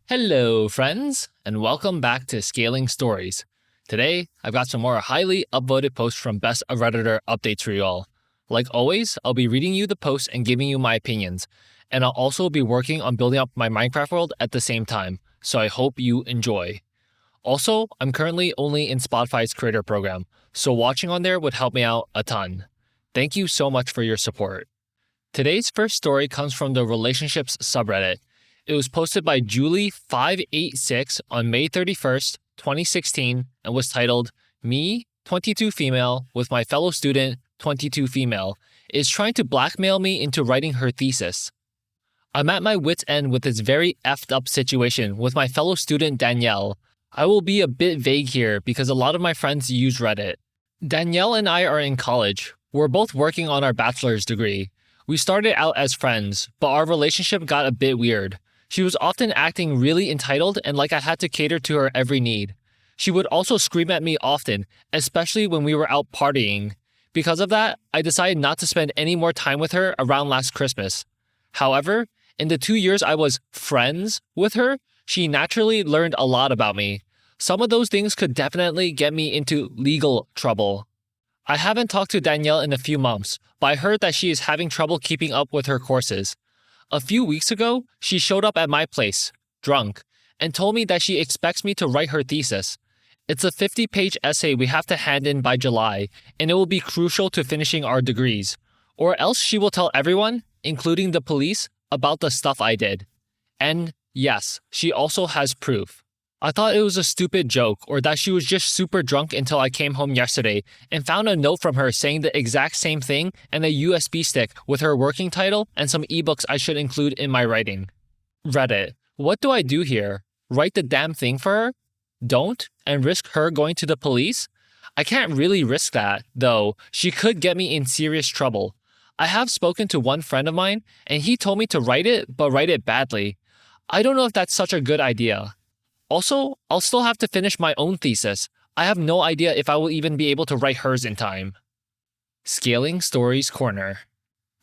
Hello, friends, and welcome back to Scaling Stories. Today, I've got some more highly upvoted posts from Best of Redditor updates for you all. Like always, I'll be reading you the posts and giving you my opinions, and I'll also be working on building up my Minecraft world at the same time, so I hope you enjoy. Also, I'm currently only in Spotify's creator program, so watching on there would help me out a ton. Thank you so much for your support. Today's first story comes from the Relationships subreddit. It was posted by Julie586 on May 31st, 2016, and was titled, Me, 22 female, with my fellow student, 22 female, is trying to blackmail me into writing her thesis. I'm at my wit's end with this very effed up situation with my fellow student Danielle. I will be a bit vague here because a lot of my friends use Reddit. Danielle and I are in college. We're both working on our bachelor's degree. We started out as friends, but our relationship got a bit weird. She was often acting really entitled and like I had to cater to her every need. She would also scream at me often, especially when we were out partying. Because of that, I decided not to spend any more time with her around last Christmas. However, in the 2 years I was friends with her, she naturally learned a lot about me. Some of those things could definitely get me into legal trouble. I haven't talked to Danielle in a few months, but I heard that she is having trouble keeping up with her courses. A few weeks ago, she showed up at my place, drunk, and told me that she expects me to write her thesis. It's a 50-page essay we have to hand in by July, and it will be crucial to finishing our degrees. Or else she will tell everyone, including the police, about the stuff I did. And yes, she also has proof. I thought it was a stupid joke or that she was just super drunk until I came home yesterday and found a note from her saying the exact same thing and a USB stick with her working title and some ebooks I should include in my writing. Reddit. What do I do here? Write the damn thing for her? Don't? And risk her going to the police? I can't really risk that, though. She could get me in serious trouble. I have spoken to one friend of mine and he told me to write it, but write it badly. I don't know if that's such a good idea. Also, I'll still have to finish my own thesis. I have no idea if I will even be able to write hers in time. Scaling Stories Corner.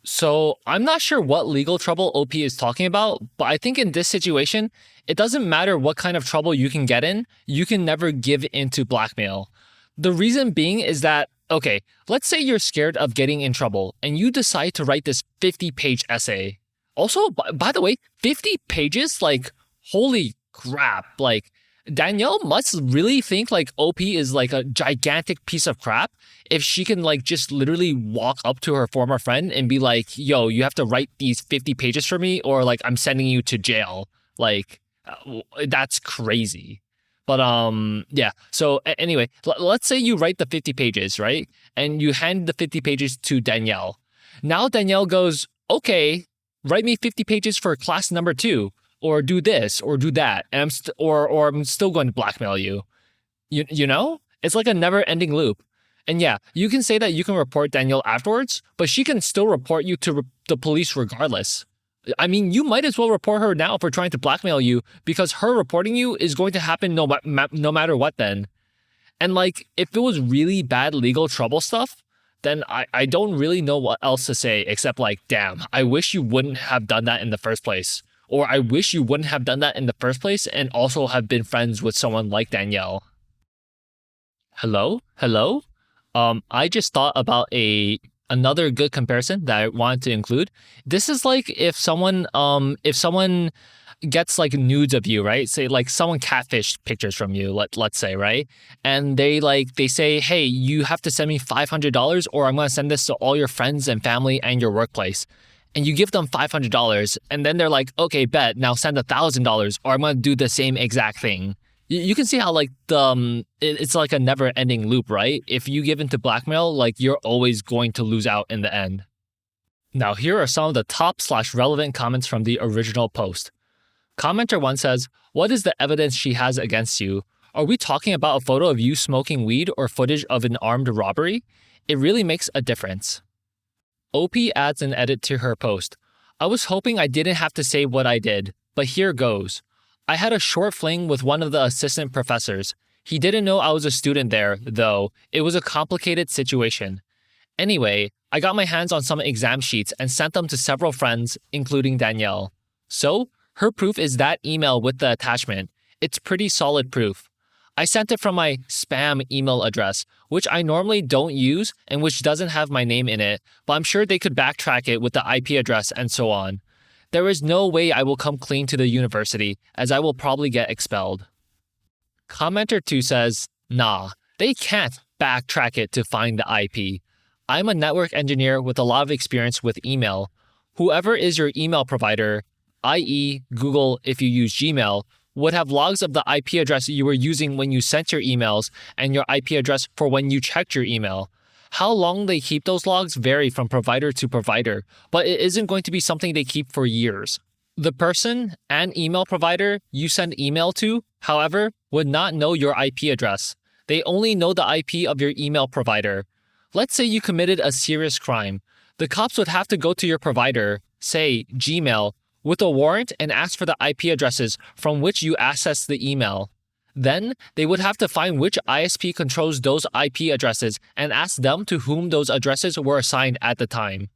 So, I'm not sure what legal trouble OP is talking about, but I think in this situation, it doesn't matter what kind of trouble you can get in, you can never give in to blackmail. The reason being is that, okay, let's say you're scared of getting in trouble and you decide to write this 50-page essay. Also, by the way, 50 pages? Like, holy crap. Like, Danielle must really think like OP is like a gigantic piece of crap if she can like just literally walk up to her former friend and be like, yo, you have to write these 50 pages for me or like I'm sending you to jail. Like, that's crazy. But yeah, so anyway, let's say you write the 50 pages, right? And you hand the 50 pages to Danielle. Now Danielle goes, okay, write me 50 pages for class number 2. Or do this, or do that, and I'm still going to blackmail you. You know? It's like a never-ending loop. And yeah, you can say that you can report Danielle afterwards, but she can still report you to the police regardless. I mean, you might as well report her now for trying to blackmail you, because her reporting you is going to happen no matter what then. And like, if it was really bad legal trouble stuff, then I don't really know what else to say except like, damn, I wish you wouldn't have done that in the first place. Or I wish you wouldn't have done that in the first place and also have been friends with someone like Danielle. Hello? I just thought about another good comparison that I wanted to include. This is like if someone gets like nudes of you, right? Say like someone catfished pictures from you, let's say, right? And they say, hey, you have to send me $500 or I'm going to send this to all your friends and family and your workplace. And you give them $500, and then they're like, okay, bet, now send $1,000, or I'm going to do the same exact thing. You can see how like it's like a never-ending loop, right? If you give into blackmail, like you're always going to lose out in the end. Now, here are some of the top/relevant comments from the original post. Commenter 1 says, what is the evidence she has against you? Are we talking about a photo of you smoking weed or footage of an armed robbery? It really makes a difference. OP adds an edit to her post. I was hoping I didn't have to say what I did, but here goes. I had a short fling with one of the assistant professors. He didn't know I was a student there, though. It was a complicated situation. Anyway, I got my hands on some exam sheets and sent them to several friends, including Danielle. So, Her proof is that email with the attachment. It's pretty solid proof. I sent it from my spam email address, which I normally don't use and which doesn't have my name in it, but I'm sure they could backtrack it with the IP address and so on. There is no way I will come clean to the university, as I will probably get expelled. Commenter 2 says, nah, they can't backtrack it to find the IP. I'm a network engineer with a lot of experience with email. Whoever is your email provider, i.e. Google if you use Gmail, would have logs of the IP address you were using when you sent your emails and your IP address for when you checked your email. How long they keep those logs vary from provider to provider, but it isn't going to be something they keep for years. The person and email provider you send email to, however, would not know your IP address. They only know the IP of your email provider. Let's say you committed a serious crime. The cops would have to go to your provider, say Gmail, with a warrant and ask for the IP addresses from which you access the email. Then, they would have to find which ISP controls those IP addresses and ask them to whom those addresses were assigned at the time.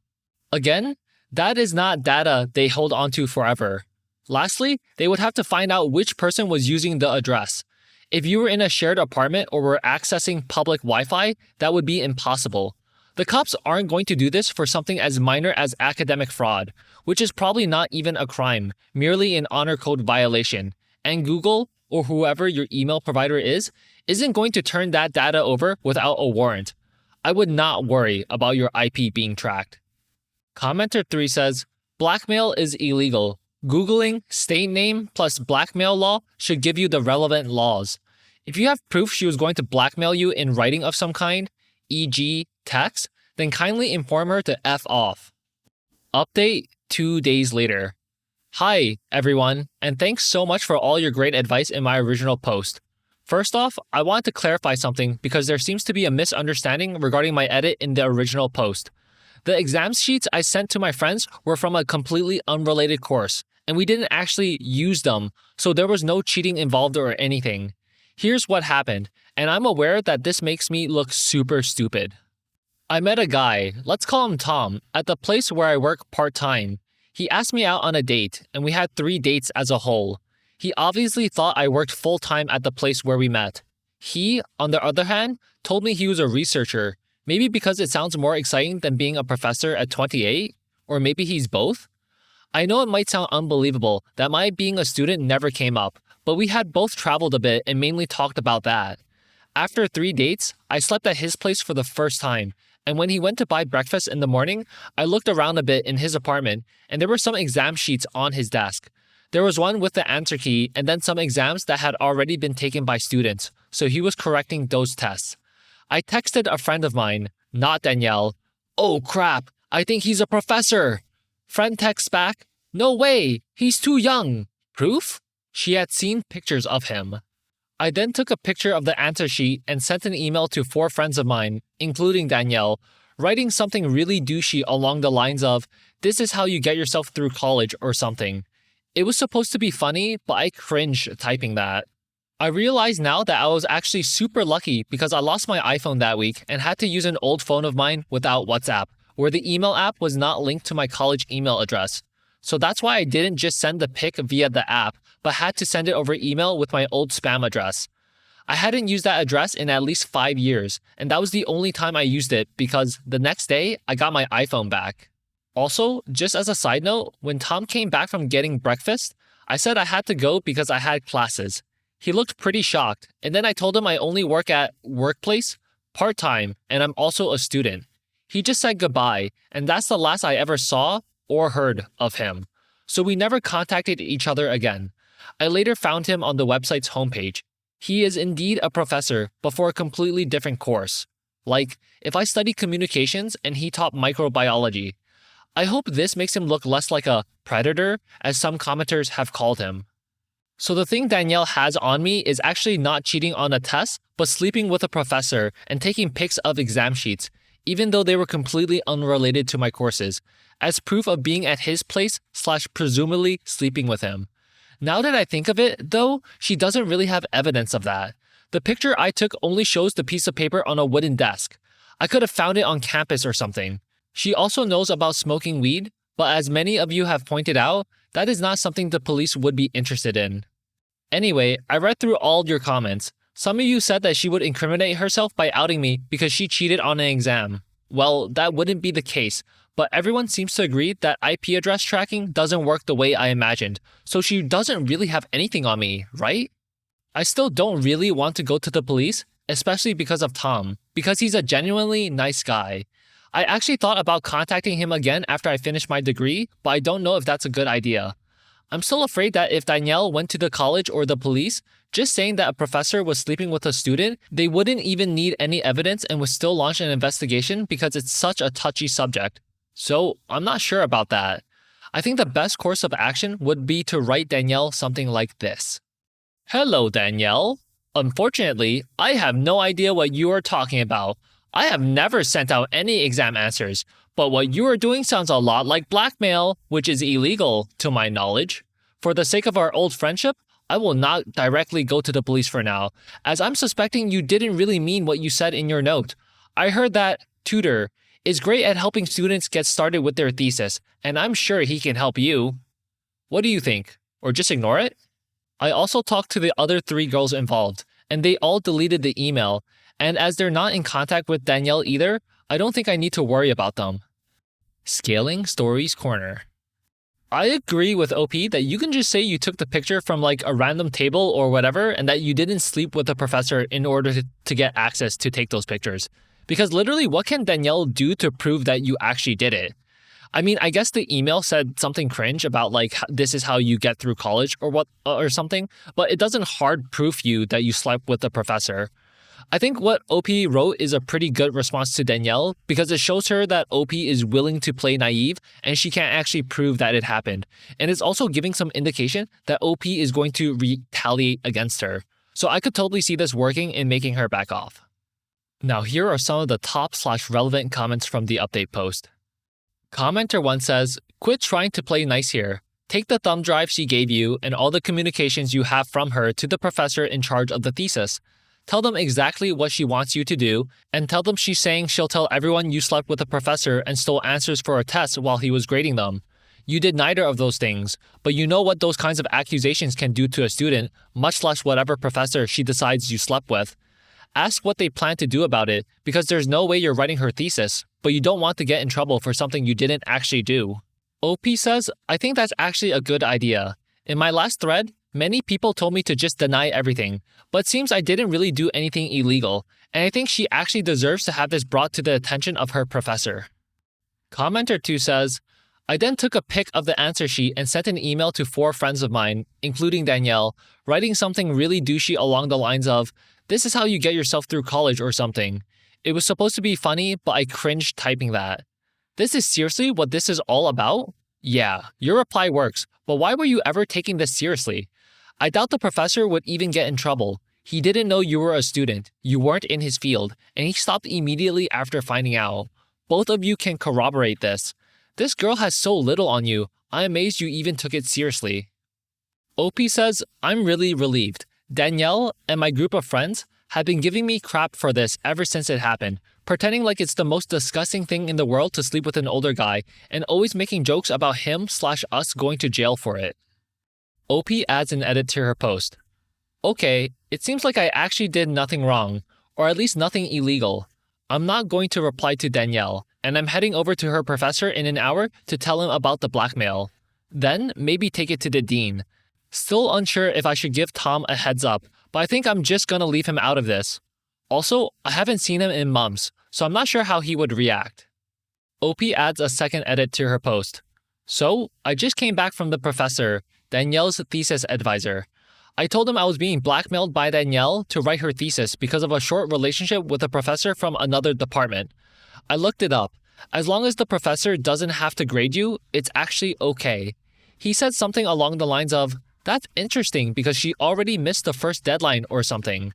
Again, that is not data they hold onto forever. Lastly, they would have to find out which person was using the address. If you were in a shared apartment or were accessing public Wi-Fi, that would be impossible. The cops aren't going to do this for something as minor as academic fraud, which is probably not even a crime, merely an honor code violation. And Google, or whoever your email provider isn't going to turn that data over without a warrant. I would not worry about your IP being tracked. Commenter 3 says, blackmail is illegal. Googling state name plus blackmail law should give you the relevant laws. If you have proof she was going to blackmail you in writing of some kind, e.g. text, then kindly inform her to F off. Update 2 days later. Hi, everyone, and thanks so much for all your great advice in my original post. First off, I want to clarify something because there seems to be a misunderstanding regarding my edit in the original post. The exam sheets I sent to my friends were from a completely unrelated course, and we didn't actually use them, so there was no cheating involved or anything. Here's what happened, and I'm aware that this makes me look super stupid. I met a guy, let's call him Tom, at the place where I work part-time. He asked me out on a date, and we had 3 dates as a whole. He obviously thought I worked full-time at the place where we met. He, on the other hand, told me he was a researcher, maybe because it sounds more exciting than being a professor at 28, or maybe he's both. I know it might sound unbelievable that my being a student never came up, but we had both traveled a bit and mainly talked about that. After 3 dates, I slept at his place for the first time, and when he went to buy breakfast in the morning, I looked around a bit in his apartment, and there were some exam sheets on his desk. There was one with the answer key and then some exams that had already been taken by students, so he was correcting those tests. I texted a friend of mine, not Danielle, "Oh crap, I think he's a professor." Friend texts back, "No way, he's too young." Proof? She had seen pictures of him. I then took a picture of the answer sheet and sent an email to 4 friends of mine, including Danielle, writing something really douchey along the lines of, "This is how you get yourself through college" or something. It was supposed to be funny, but I cringed typing that. I realize now that I was actually super lucky because I lost my iPhone that week and had to use an old phone of mine without WhatsApp, where the email app was not linked to my college email address. So that's why I didn't just send the pic via the app, but had to send it over email with my old spam address. I hadn't used that address in at least 5 years, and that was the only time I used it because the next day I got my iPhone back. Also, just as a side note, when Tom came back from getting breakfast, I said I had to go because I had classes. He looked pretty shocked, and then I told him I only work at workplace, part-time, and I'm also a student. He just said goodbye, and that's the last I ever saw or heard of him. So we never contacted each other again. I later found him on the website's homepage. He is indeed a professor, but for a completely different course. Like, if I studied communications and he taught microbiology. I hope this makes him look less like a predator, as some commenters have called him. So the thing Danielle has on me is actually not cheating on a test, but sleeping with a professor and taking pics of exam sheets, even though they were completely unrelated to my courses, as proof of being at his place / presumably sleeping with him. Now that I think of it, though, she doesn't really have evidence of that. The picture I took only shows the piece of paper on a wooden desk. I could have found it on campus or something. She also knows about smoking weed, but as many of you have pointed out, That is not something the police would be interested in. Anyway, I read through all your comments. Some of you said that she would incriminate herself by outing me because she cheated on an exam. Well, that wouldn't be the case, but everyone seems to agree that IP address tracking doesn't work the way I imagined, so she doesn't really have anything on me, right? I still don't really want to go to the police, especially because of Tom, because he's a genuinely nice guy. I actually thought about contacting him again after I finish my degree, but I don't know if that's a good idea. I'm still afraid that if Danielle went to the college or the police, just saying that a professor was sleeping with a student, they wouldn't even need any evidence and would still launch an investigation because it's such a touchy subject. So I'm not sure about that. I think the best course of action would be to write Danielle something like this. Hello, Danielle. Unfortunately, I have no idea what you are talking about. I have never sent out any exam answers, but what you are doing sounds a lot like blackmail, which is illegal, to my knowledge. For the sake of our old friendship, I will not directly go to the police for now, as I'm suspecting you didn't really mean what you said in your note. I heard that tutor is great at helping students get started with their thesis, and I'm sure he can help you. What do you think? Or just ignore it? I also talked to the other 3 girls involved, and they all deleted the email, and as they're not in contact with Danielle either, I don't think I need to worry about them. Scaling Stories Corner. I agree with OP that you can just say you took the picture from like a random table or whatever and that you didn't sleep with the professor in order to get access to take those pictures. Because literally, what can Danielle do to prove that you actually did it? I mean, I guess the email said something cringe about like, this is how you get through college or something, but it doesn't hard proof you that you slept with the professor. I think what OP wrote is a pretty good response to Danielle because it shows her that OP is willing to play naive and she can't actually prove that it happened. And it's also giving some indication that OP is going to retaliate against her. So I could totally see this working in making her back off. Now here are some of the top/relevant comments from the update post. Commenter 1 says, "Quit trying to play nice here. Take the thumb drive she gave you and all the communications you have from her to the professor in charge of the thesis. Tell them exactly what she wants you to do, and tell them she's saying she'll tell everyone you slept with the professor and stole answers for a test while he was grading them. You did neither of those things, but you know what those kinds of accusations can do to a student, much less whatever professor she decides you slept with. Ask what they plan to do about it, because there's no way you're writing her thesis, but you don't want to get in trouble for something you didn't actually do." OP says, "I think that's actually a good idea. In my last thread, many people told me to just deny everything, but it seems I didn't really do anything illegal, and I think she actually deserves to have this brought to the attention of her professor." Commenter 2 says, "I then took a pic of the answer sheet and sent an email to 4 friends of mine, including Danielle, writing something really douchey along the lines of, 'This is how you get yourself through college' or something. It was supposed to be funny, but I cringed typing that. This is seriously what this is all about? Yeah, your reply works, but why were you ever taking this seriously? I doubt the professor would even get in trouble. He didn't know you were a student, you weren't in his field, and he stopped immediately after finding out. Both of you can corroborate this. This girl has so little on you, I'm amazed you even took it seriously." OP says, "I'm really relieved. Danielle and my group of friends have been giving me crap for this ever since it happened, pretending like it's the most disgusting thing in the world to sleep with an older guy, and always making jokes about him/us going to jail for it." OP adds an edit to her post. "Okay, it seems like I actually did nothing wrong, or at least nothing illegal. I'm not going to reply to Danielle, and I'm heading over to her professor in an hour to tell him about the blackmail. Then maybe take it to the dean. Still unsure if I should give Tom a heads up, but I think I'm just gonna leave him out of this. Also, I haven't seen him in months, so I'm not sure how he would react." OP adds a second edit to her post. "So, I just came back from the professor, Danielle's thesis advisor. I told him I was being blackmailed by Danielle to write her thesis because of a short relationship with a professor from another department. I looked it up. As long as the professor doesn't have to grade you, it's actually okay. He said something along the lines of, 'That's interesting because she already missed the first deadline or something.'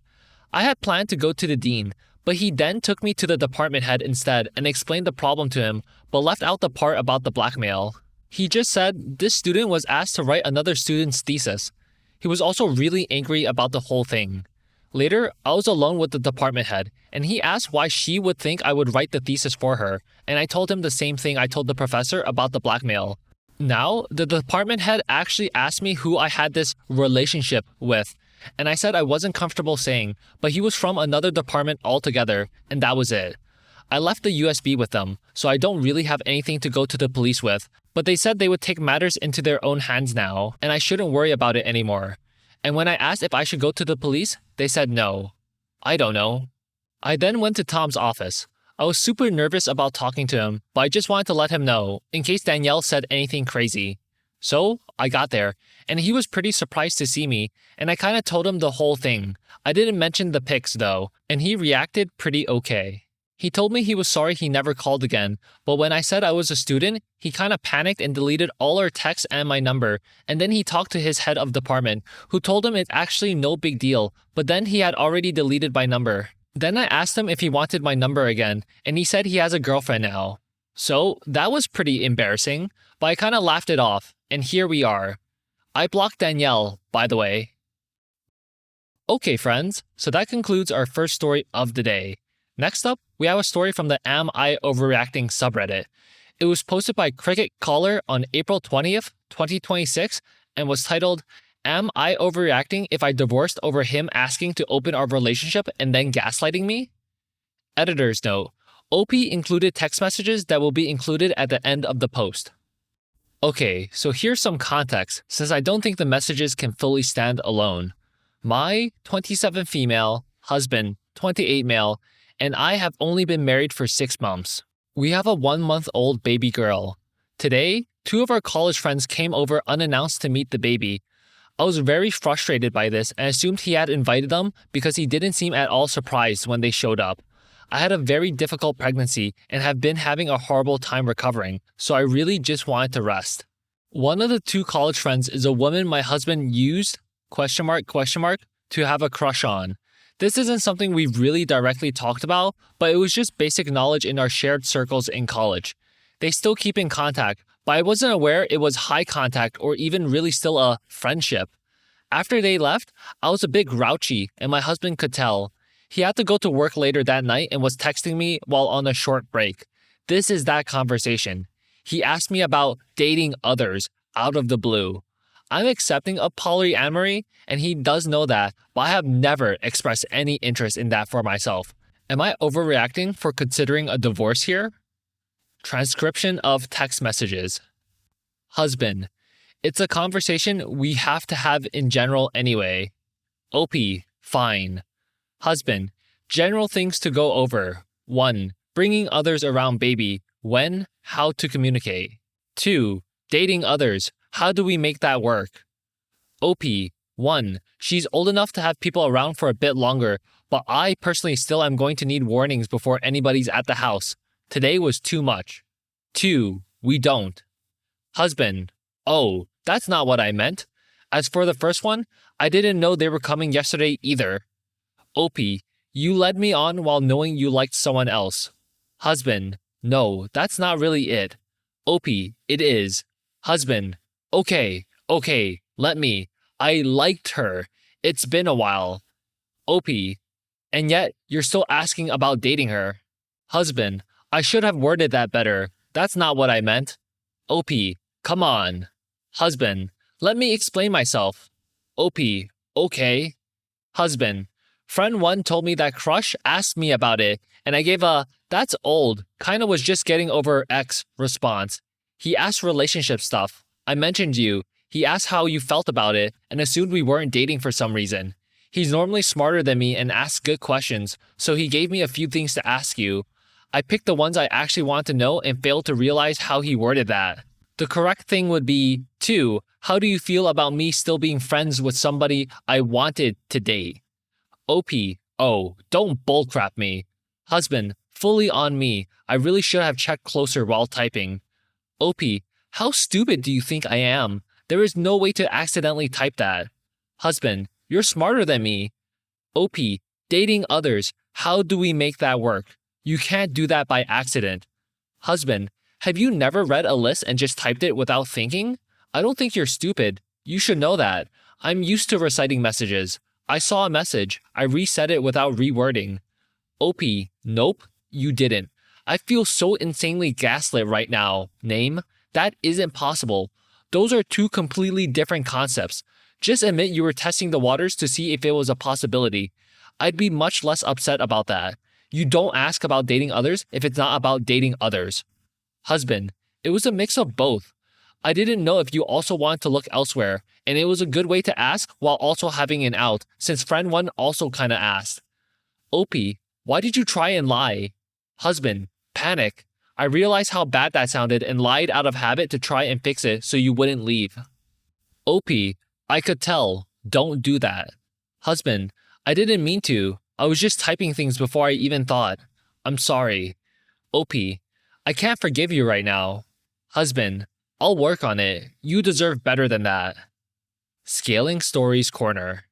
I had planned to go to the dean, but he then took me to the department head instead and explained the problem to him, but left out the part about the blackmail. He just said this student was asked to write another student's thesis. He was also really angry about the whole thing. Later, I was alone with the department head, and he asked why she would think I would write the thesis for her, and I told him the same thing I told the professor about the blackmail. Now, the department head actually asked me who I had this relationship with, and I said I wasn't comfortable saying, but he was from another department altogether, and that was it. I left the USB with them, so I don't really have anything to go to the police with, but they said they would take matters into their own hands now, and I shouldn't worry about it anymore. And when I asked if I should go to the police, they said no. I don't know. I then went to Tom's office. I was super nervous about talking to him, but I just wanted to let him know, in case Danielle said anything crazy. So, I got there, and he was pretty surprised to see me, and I kinda told him the whole thing. I didn't mention the pics though, and he reacted pretty okay. He told me he was sorry he never called again, but when I said I was a student, he kinda panicked and deleted all our texts and my number, and then he talked to his head of department, who told him it's actually no big deal, but then he had already deleted my number. Then I asked him if he wanted my number again, and he said he has a girlfriend now. So, that was pretty embarrassing, but I kinda laughed it off, and here we are. I blocked Danielle, by the way. Okay friends, so that concludes our first story of the day. Next up, we have a story from the Am I Overreacting subreddit. It was posted by CricketCaller on April 20th, 2026, and was titled, Am I Overreacting if I divorced over him asking to open our relationship and then gaslighting me? Editor's note, OP included text messages that will be included at the end of the post. Okay, so here's some context, since I don't think the messages can fully stand alone. My 27 female, husband, 28 male, and I have only been married for 6 months. We have a 1-month-old baby girl. Today, 2 of our college friends came over unannounced to meet the baby. I was very frustrated by this and assumed he had invited them because he didn't seem at all surprised when they showed up. I had a very difficult pregnancy and have been having a horrible time recovering, so I really just wanted to rest. One of the 2 college friends is a woman my husband used, to have a crush on. This isn't something we've really directly talked about, but it was just basic knowledge in our shared circles in college. They still keep in contact, but I wasn't aware it was high contact or even really still a friendship. After they left, I was a bit grouchy, and my husband could tell. He had to go to work later that night and was texting me while on a short break. This is that conversation. He asked me about dating others out of the blue. I'm accepting of polyamory, and he does know that, but I have never expressed any interest in that for myself. Am I overreacting for considering a divorce here? Transcription of text messages. Husband, it's a conversation we have to have in general anyway. OP, fine. Husband, general things to go over. 1. Bringing others around baby. When, how to communicate. 2. Dating others. How do we make that work? OP, 1. She's old enough to have people around for a bit longer, but I personally still am going to need warnings before anybody's at the house. Today was too much. 2. We don't. Husband, oh, that's not what I meant. As for the first one, I didn't know they were coming yesterday either. OP, you led me on while knowing you liked someone else. Husband, no, that's not really it. OP, it is. Husband, okay, let me. I liked her. It's been a while. OP, and yet you're still asking about dating her. Husband, I should have worded that better. That's not what I meant. OP, come on. Husband, let me explain myself. OP, okay. Husband, friend 1 told me that crush asked me about it, and I gave a, that's old, kinda was just getting over X response. He asked relationship stuff. I mentioned you. He asked how you felt about it and assumed we weren't dating for some reason. He's normally smarter than me and asks good questions, so he gave me a few things to ask you. I picked the ones I actually wanted to know and failed to realize how he worded that. The correct thing would be, 2. How do you feel about me still being friends with somebody I wanted to date? OP, oh, don't bullcrap me. Husband, fully on me. I really should have checked closer while typing. OP, how stupid do you think I am? There is no way to accidentally type that. Husband, you're smarter than me. OP, dating others. How do we make that work? You can't do that by accident. Husband, have you never read a list and just typed it without thinking? I don't think you're stupid. You should know that. I'm used to reciting messages. I saw a message. I reset it without rewording. OP, nope, you didn't. I feel so insanely gaslit right now. Name, That isn't possible. Those are two completely different concepts. Just admit you were testing the waters to see if it was a possibility. I'd be much less upset about that. You don't ask about dating others if it's not about dating others. Husband, it was a mix of both. I didn't know if you also wanted to look elsewhere, and it was a good way to ask while also having an out, since friend 1 also kinda asked. OP, why did you try and lie? Husband, panic. I realized how bad that sounded and lied out of habit to try and fix it so you wouldn't leave. OP, I could tell. Don't do that. Husband, I didn't mean to. I was just typing things before I even thought. I'm sorry. OP, I can't forgive you right now. Husband, I'll work on it. You deserve better than that. ScalingStories Corner.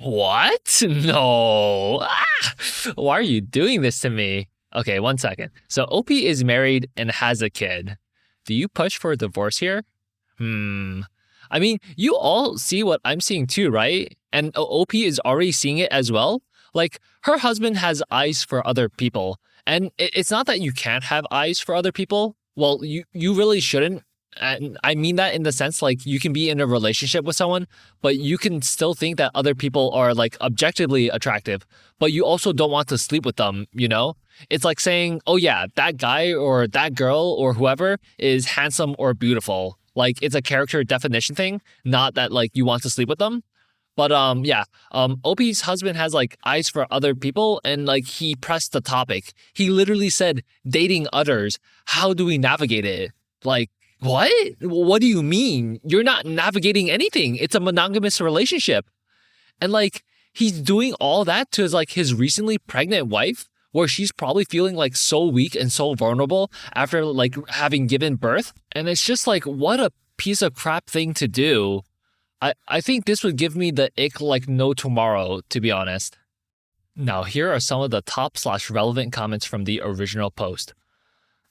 What? No. Why are you doing this to me? Okay, 1 second. So OP is married and has a kid. Do you push for a divorce here? I mean, you all see what I'm seeing too, right? And OP is already seeing it as well. Like, her husband has eyes for other people. And it's not that you can't have eyes for other people. Well, you really shouldn't. And I mean that in the sense, like, you can be in a relationship with someone, but you can still think that other people are, like, objectively attractive, but you also don't want to sleep with them, you know? It's like saying, oh yeah, that guy or that girl or whoever is handsome or beautiful. Like, it's a character definition thing, not that, like, you want to sleep with them. But OP's husband has, like, eyes for other people, and, like, he pressed the topic. He literally said, dating others. How do we navigate it? Like, what? What do you mean? You're not navigating anything. It's a monogamous relationship. And, like, he's doing all that to his recently pregnant wife, where she's probably feeling, like, so weak and so vulnerable after, like, having given birth. And it's just like, what a piece of crap thing to do. I think this would give me the ick like no tomorrow, to be honest. Now, here are some of the top/relevant comments from the original post.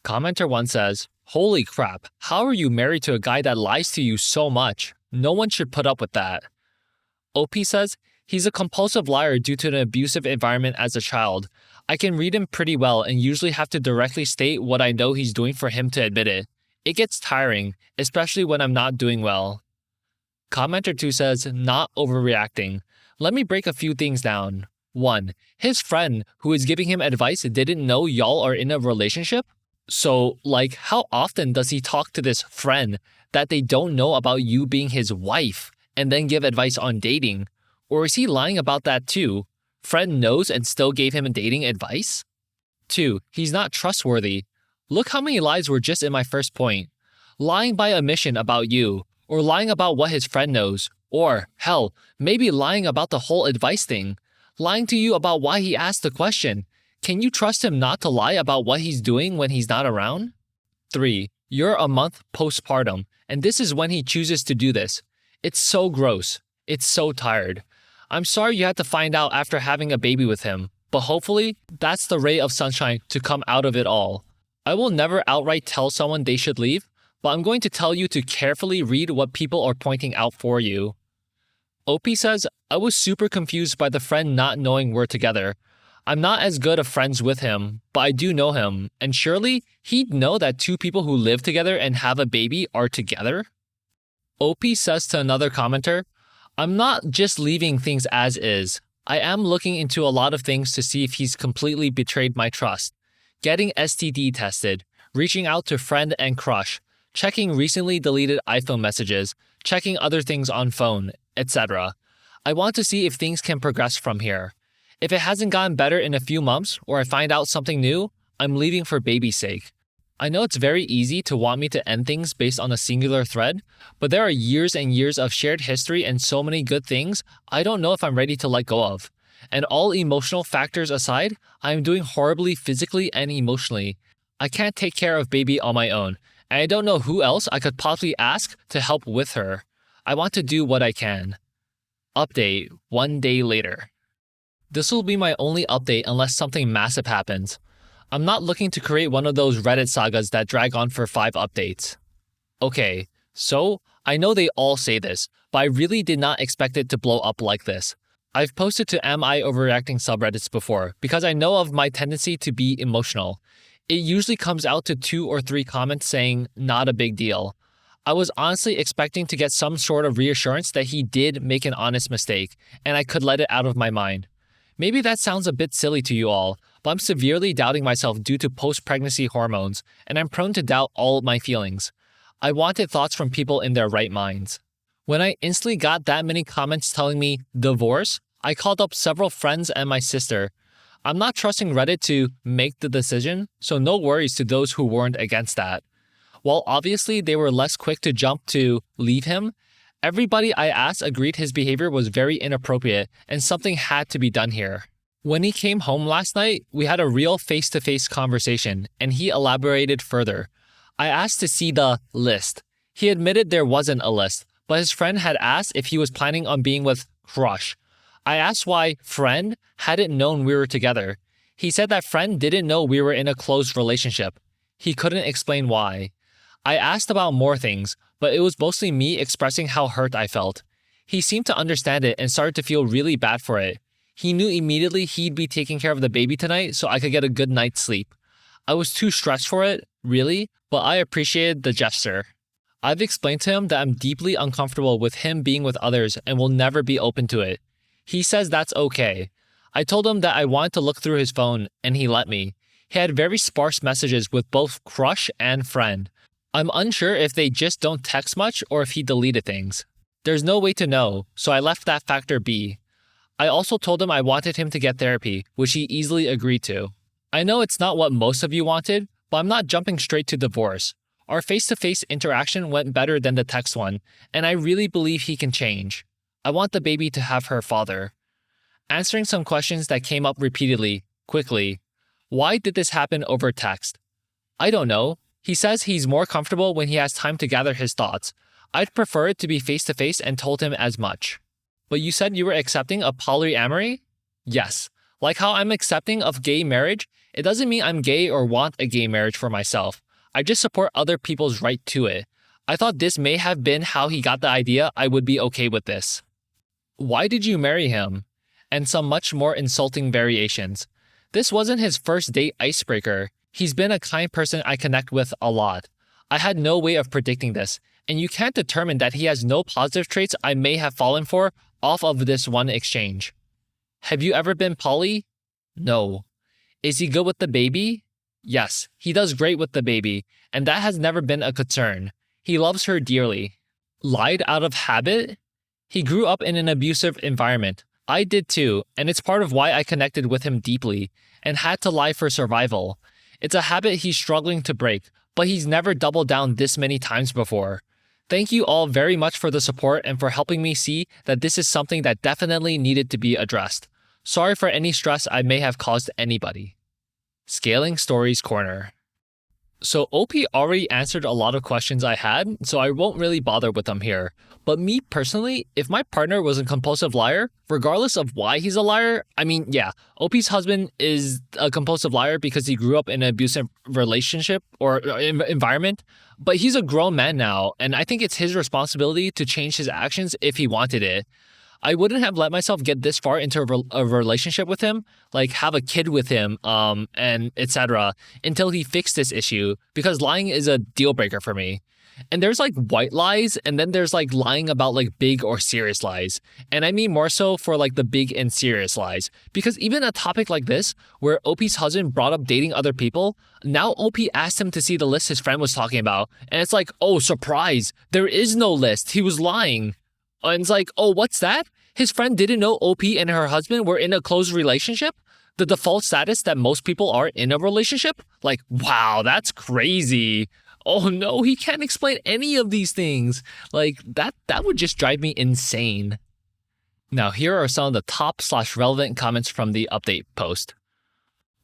Commenter 1 says, holy crap, how are you married to a guy that lies to you so much? No one should put up with that. OP says, he's a compulsive liar due to an abusive environment as a child. I can read him pretty well and usually have to directly state what I know he's doing for him to admit it. It gets tiring, especially when I'm not doing well. Commenter 2 says, not overreacting. Let me break a few things down. 1. His friend who is giving him advice didn't know y'all are in a relationship? So, like, how often does he talk to this friend that they don't know about you being his wife and then give advice on dating? Or is he lying about that too? Friend knows and still gave him dating advice? 2. He's not trustworthy. Look how many lies were just in my first point. Lying by omission about you, or lying about what his friend knows, or, hell, maybe lying about the whole advice thing. Lying to you about why he asked the question. Can you trust him not to lie about what he's doing when he's not around? 3. You're a month postpartum, and this is when he chooses to do this. It's so gross. It's so tired. I'm sorry you had to find out after having a baby with him, but hopefully, that's the ray of sunshine to come out of it all. I will never outright tell someone they should leave, but I'm going to tell you to carefully read what people are pointing out for you. OP says, I was super confused by the friend not knowing we're together. I'm not as good of friends with him, but I do know him, and surely he'd know that two people who live together and have a baby are together? OP says to another commenter, I'm not just leaving things as is. I am looking into a lot of things to see if he's completely betrayed my trust. Getting STD tested, reaching out to friend and crush, checking recently deleted iPhone messages, checking other things on phone, etc. I want to see if things can progress from here. If it hasn't gotten better in a few months or I find out something new, I'm leaving for baby's sake. I know it's very easy to want me to end things based on a singular thread, but there are years and years of shared history and so many good things I don't know if I'm ready to let go of. And all emotional factors aside, I am doing horribly physically and emotionally. I can't take care of baby on my own, and I don't know who else I could possibly ask to help with her. I want to do what I can. Update 1 day later. This will be my only update unless something massive happens. I'm not looking to create one of those Reddit sagas that drag on for 5 updates. Okay, so I know they all say this, but I really did not expect it to blow up like this. I've posted to Am I Overreacting subreddits before because I know of my tendency to be emotional. It usually comes out to 2 or 3 comments saying, not a big deal. I was honestly expecting to get some sort of reassurance that he did make an honest mistake, and I could let it out of my mind. Maybe that sounds a bit silly to you all, but I'm severely doubting myself due to post-pregnancy hormones, and I'm prone to doubt all of my feelings. I wanted thoughts from people in their right minds. When I instantly got that many comments telling me, divorce, I called up several friends and my sister. I'm not trusting Reddit to make the decision, so no worries to those who warned against that. While obviously they were less quick to jump to leave him, everybody I asked agreed his behavior was very inappropriate and something had to be done here. When he came home last night, we had a real face-to-face conversation, and he elaborated further. I asked to see the list. He admitted there wasn't a list, but his friend had asked if he was planning on being with Crush. I asked why friend hadn't known we were together. He said that friend didn't know we were in a close relationship. He couldn't explain why. I asked about more things, but it was mostly me expressing how hurt I felt. He seemed to understand it and started to feel really bad for it. He knew immediately he'd be taking care of the baby tonight so I could get a good night's sleep. I was too stressed for it, really, but I appreciated the gesture. I've explained to him that I'm deeply uncomfortable with him being with others and will never be open to it. He says that's okay. I told him that I wanted to look through his phone, and he let me. He had very sparse messages with both Crush and Friend. I'm unsure if they just don't text much or if he deleted things. There's no way to know, so I left that factor be. I also told him I wanted him to get therapy, which he easily agreed to. I know it's not what most of you wanted, but I'm not jumping straight to divorce. Our face-to-face interaction went better than the text one, and I really believe he can change. I want the baby to have her father. Answering some questions that came up repeatedly, quickly. Why did this happen over text? I don't know. He says he's more comfortable when he has time to gather his thoughts. I'd prefer it to be face-to-face and told him as much. But you said you were accepting of polyamory? Yes. Like how I'm accepting of gay marriage, it doesn't mean I'm gay or want a gay marriage for myself. I just support other people's right to it. I thought this may have been how he got the idea I would be okay with this. Why did you marry him? And some much more insulting variations. This wasn't his first date icebreaker. He's been a kind person I connect with a lot. I had no way of predicting this, and you can't determine that he has no positive traits I may have fallen for off of this one exchange. Have you ever been poly? No. Is he good with the baby? Yes, he does great with the baby, and that has never been a concern. He loves her dearly. Lied out of habit? He grew up in an abusive environment. I did too, and it's part of why I connected with him deeply, and had to lie for survival. It's a habit he's struggling to break, but he's never doubled down this many times before. Thank you all very much for the support and for helping me see that this is something that definitely needed to be addressed. Sorry for any stress I may have caused anybody. Scaling Stories Corner. So OP already answered a lot of questions I had, so I won't really bother with them here. But me personally, if my partner was a compulsive liar, regardless of why he's a liar, yeah, OP's husband is a compulsive liar because he grew up in an abusive relationship or environment, but he's a grown man now, and I think it's his responsibility to change his actions if he wanted it. I wouldn't have let myself get this far into a relationship with him, like have a kid with him, and etc., until he fixed this issue, because lying is a deal breaker for me. And there's like white lies, and then there's like lying about like big or serious lies. And I mean more so for like the big and serious lies. Because even a topic like this, where OP's husband brought up dating other people, now OP asked him to see the list his friend was talking about. And it's like, oh, surprise, there is no list. He was lying. And it's like, oh, what's that? His friend didn't know OP and her husband were in a close relationship? The default status that most people are in a relationship? Like, wow, that's crazy. Oh no, he can't explain any of these things. Like, that would just drive me insane. Now, here are some of the top/relevant comments from the update post.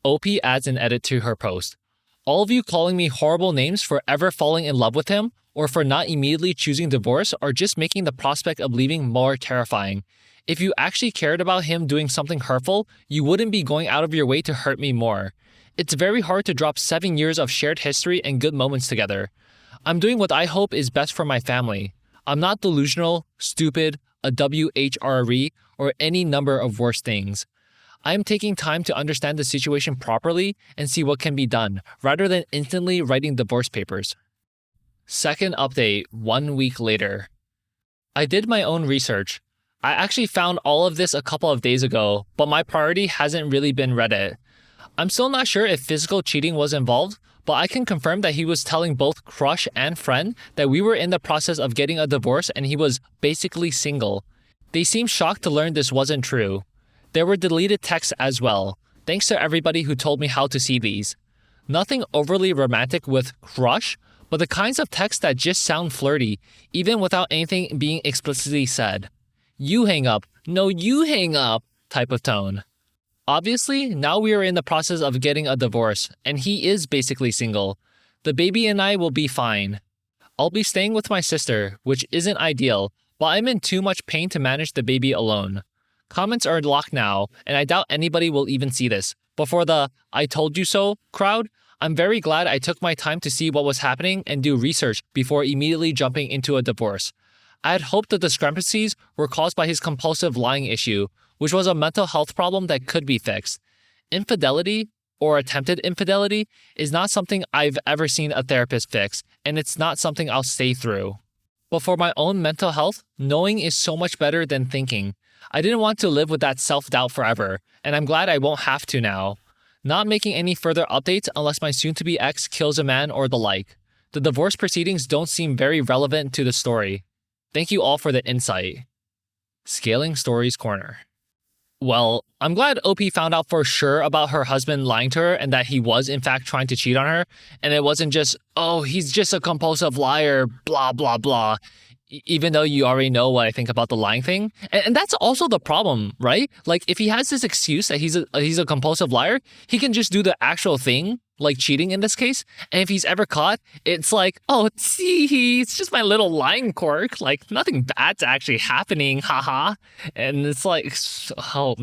OP adds an edit to her post. All of you calling me horrible names for ever falling in love with him, or for not immediately choosing divorce, are just making the prospect of leaving more terrifying. If you actually cared about him doing something hurtful, you wouldn't be going out of your way to hurt me more. It's very hard to drop 7 years of shared history and good moments together. I'm doing what I hope is best for my family. I'm not delusional, stupid, a WHRE, or any number of worse things. I am taking time to understand the situation properly and see what can be done, rather than instantly writing divorce papers. Second update, 1 week later. I did my own research. I actually found all of this a couple of days ago, but my priority hasn't really been Reddit. I'm still not sure if physical cheating was involved, but I can confirm that he was telling both crush and friend that we were in the process of getting a divorce and he was basically single. They seemed shocked to learn this wasn't true. There were deleted texts as well. Thanks to everybody who told me how to see these. Nothing overly romantic with crush, but the kinds of texts that just sound flirty, even without anything being explicitly said. You hang up, no you hang up type of tone. Obviously, now we are in the process of getting a divorce, and he is basically single. The baby and I will be fine. I'll be staying with my sister, which isn't ideal, but I'm in too much pain to manage the baby alone. Comments are locked now, and I doubt anybody will even see this. But for the "I told you so" crowd, I'm very glad I took my time to see what was happening and do research before immediately jumping into a divorce. I had hoped the discrepancies were caused by his compulsive lying issue, which was a mental health problem that could be fixed. Infidelity, or attempted infidelity, is not something I've ever seen a therapist fix, and it's not something I'll stay through. But for my own mental health, knowing is so much better than thinking. I didn't want to live with that self-doubt forever, and I'm glad I won't have to now. Not making any further updates unless my soon-to-be ex kills a man or the like. The divorce proceedings don't seem very relevant to the story. Thank you all for the insight. Scaling Stories Corner. Well, I'm glad OP found out for sure about her husband lying to her and that he was in fact trying to cheat on her, and it wasn't just, oh, he's just a compulsive liar, blah, blah, blah. Even though you already know what I think about the lying thing. And that's also the problem, right? Like, if he has this excuse that he's a compulsive liar, he can just do the actual thing, like cheating in this case. And if he's ever caught, it's like, oh, see, it's just my little lying quirk. Like, nothing bad's actually happening, haha. And it's like, oh,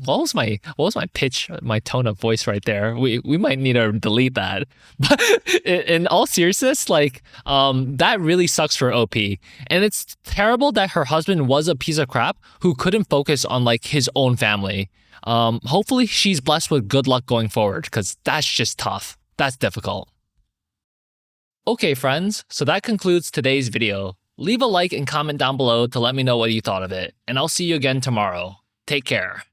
what was my pitch, my tone of voice right there? We might need to delete that. But in all seriousness, like, that really sucks for OP. And it's terrible that her husband was a piece of crap who couldn't focus on like his own family. Hopefully she's blessed with good luck going forward, because that's just tough. That's difficult. Okay, friends, so that concludes today's video. Leave a like and comment down below to let me know what you thought of it, and I'll see you again tomorrow. Take care.